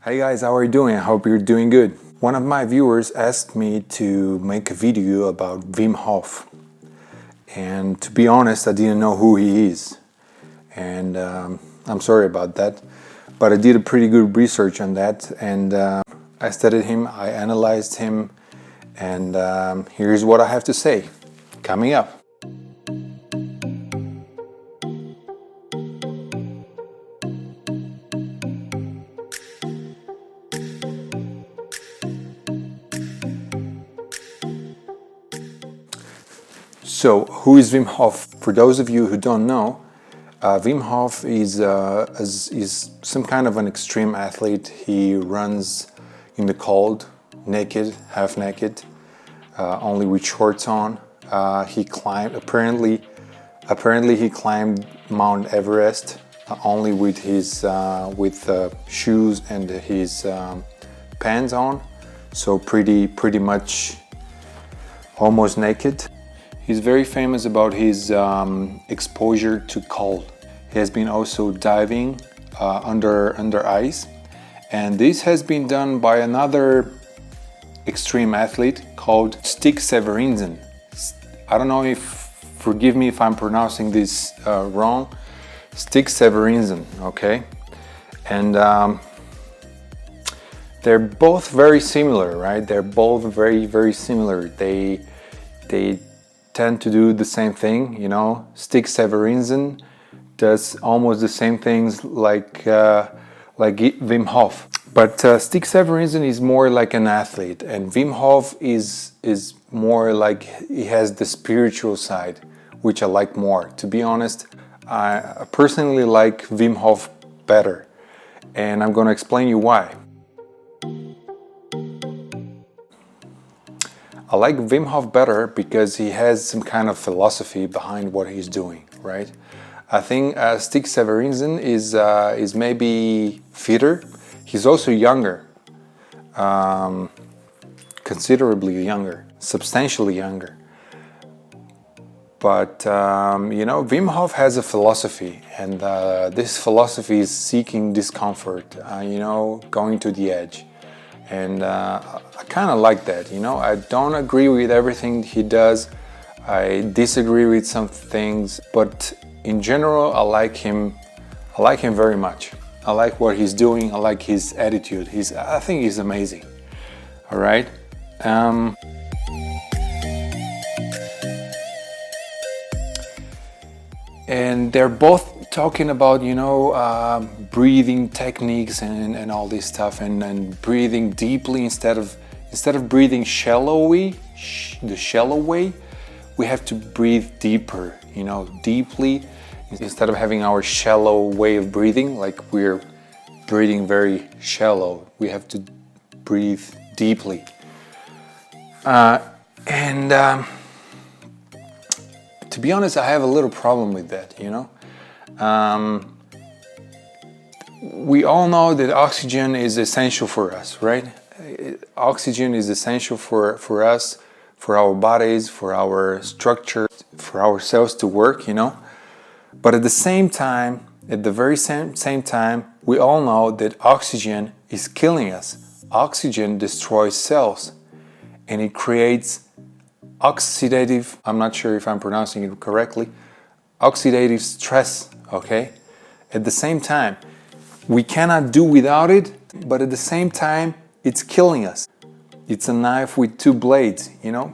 Hey guys, how are you doing? I hope you're doing good. One of my viewers asked me to make a video about Wim Hof. And to be honest, I didn't know who he is. And I'm sorry about that. But I did a pretty good research on that. And I studied him, I analyzed him. And here's what I have to say. Coming up. So, who is Wim Hof? For those of you who don't know, Wim Hof is some kind of an extreme athlete. He runs in the cold, naked, half naked, only with shorts on. He climbed. Apparently, he climbed Mount Everest only with his shoes and his pants on. So pretty much almost naked. He's very famous about his exposure to cold. He has been also diving under ice, and this has been done by another extreme athlete called Stig Severinsen. I don't know forgive me if I'm pronouncing this wrong. Stig Severinsen, okay? And they're both very similar, right? They're both very similar. They tend to do the same thing, you know. Stig Severinsen does almost the same things like Wim Hof, but Stig Severinsen is more like an athlete, and Wim Hof is more like he has the spiritual side, which I like more. To be honest, I personally like Wim Hof better, and I'm going to explain you why. I like Wim Hof better because he has some kind of philosophy behind what he's doing, right? I think Stig Severinsen is maybe fitter. He's also younger, considerably younger, substantially younger. But you know, Wim Hof has a philosophy, and this philosophy is seeking discomfort. You know, going to the edge. And I kind of like that, you know. I don't agree with everything he does. I disagree with some things, but in general, I like him. I like him very much. I like what he's doing. I like his attitude. I think he's amazing. All right. And they're both talking about, you know, breathing techniques and all this stuff, and breathing deeply instead of breathing shallowly, the shallow way. We have to breathe deeper, you know, deeply, instead of having our shallow way of breathing, like we're breathing very shallow. We have to breathe deeply. To be honest, I have a little problem with that, you know. We all know that oxygen is essential for us, right? Oxygen is essential for us, for our bodies, for our structure, for our cells to work, you know. But at the same time, at the very same time, we all know that oxygen is killing us. Oxygen destroys cells, and it creates oxidative, I'm not sure if I'm pronouncing it correctly, oxidative stress, okay? At the same time, we cannot do without it, but at the same time, it's killing us. It's a knife with two blades, you know?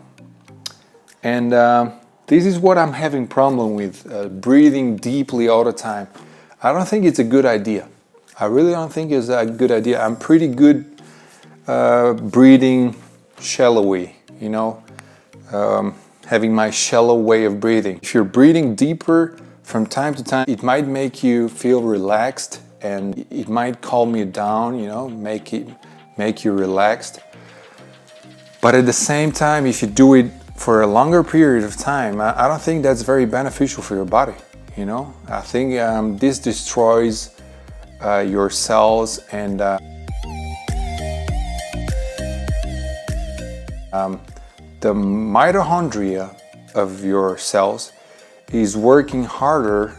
And this is what I'm having problem with, breathing deeply all the time. I don't think it's a good idea. I really don't think it's a good idea. I'm pretty good breathing shallowly, you know? Having my shallow way of breathing. If you're breathing deeper from time to time, it might make you feel relaxed, and it might calm you down, you know, make you relaxed. But at the same time, if you do it for a longer period of time, I don't think that's very beneficial for your body, you know. I think this destroys your cells, and the mitochondria of your cells is working harder,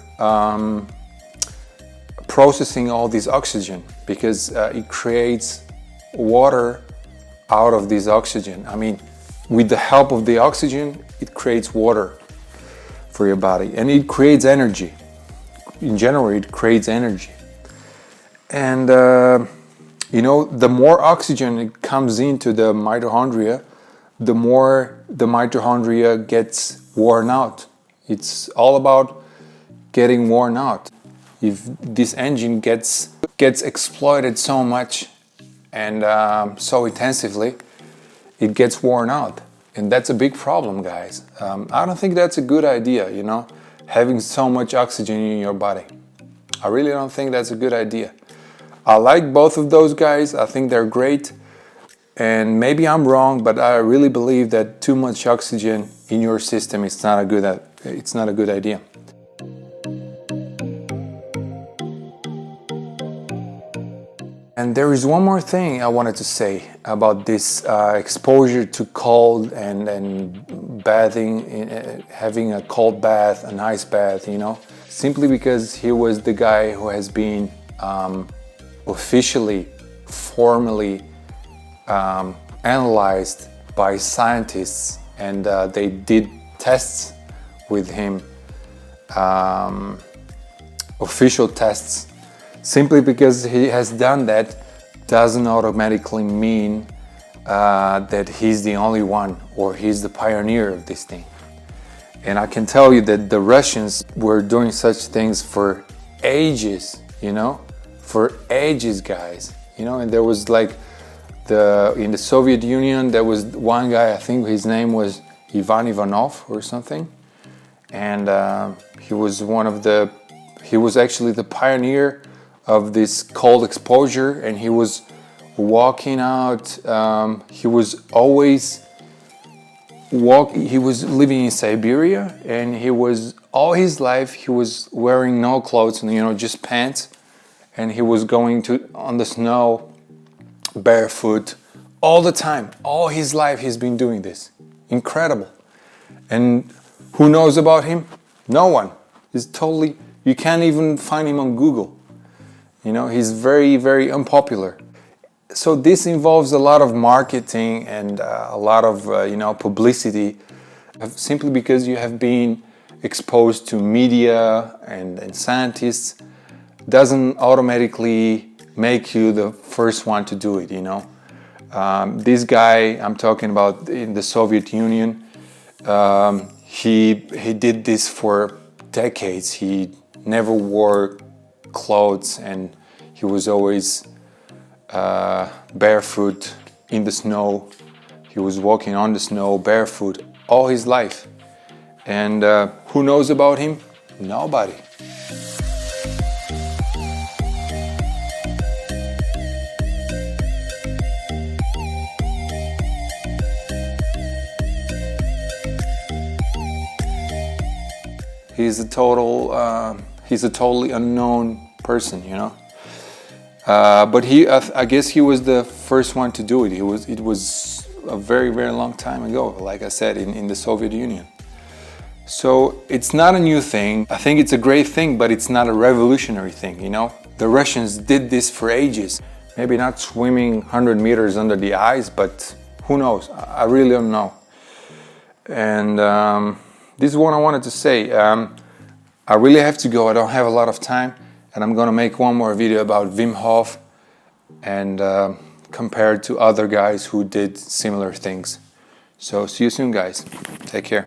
processing all this oxygen, because it creates water out of this oxygen. I mean, with the help of the oxygen, it creates water for your body, and it creates energy. In general, it creates energy. And you know, the more oxygen it comes into the mitochondria, the more the mitochondria gets worn out. It's all about getting worn out. If this engine gets exploited so much and so intensively, it gets worn out. And that's a big problem, guys. I don't think that's a good idea, you know, having so much oxygen in your body. I really don't think that's a good idea. I like both of those guys. I think they're great. And maybe I'm wrong, but I really believe that too much oxygen in your system is not a good idea. And there is one more thing I wanted to say about this exposure to cold and bathing, having a cold bath, an ice bath, you know, simply because he was the guy who has been officially, formally analyzed by scientists, and they did tests with him, official tests. Simply because he has done that doesn't automatically mean that he's the only one or he's the pioneer of this thing. And I can tell you that the Russians were doing such things for ages, you know, for ages, guys. You know, and there was like in the Soviet Union, there was one guy, I think his name was Ivan Ivanov or something. And he was actually the pioneer of this cold exposure, and he was walking out. He was living in Siberia, and all his life he was wearing no clothes, and, you know, just pants, and he was going on the snow barefoot all the time. All his life he's been doing this. Incredible. And who knows about him? No one. You can't even find him on Google. You know, he's very, very unpopular. So this involves a lot of marketing and a lot of, you know, publicity, simply because you have been exposed to media and scientists doesn't automatically make you the first one to do it, you know. This guy I'm talking about in the Soviet Union, he did this for decades. He never wore clothes, and he was always barefoot in the snow. He was walking on the snow barefoot all his life. And who knows about him? Nobody. He's a totally unknown person, you know. But I guess he was the first one to do it. It was a very, very long time ago, like I said, in the Soviet Union. So it's not a new thing. I think it's a great thing, but it's not a revolutionary thing, you know. The Russians did this for ages. Maybe not swimming 100 meters under the ice, but who knows? I really don't know. And this is what I wanted to say. I really have to go. I don't have a lot of time. And I'm going to make one more video about Wim Hof and compared to other guys who did similar things. So see you soon, guys. Take care.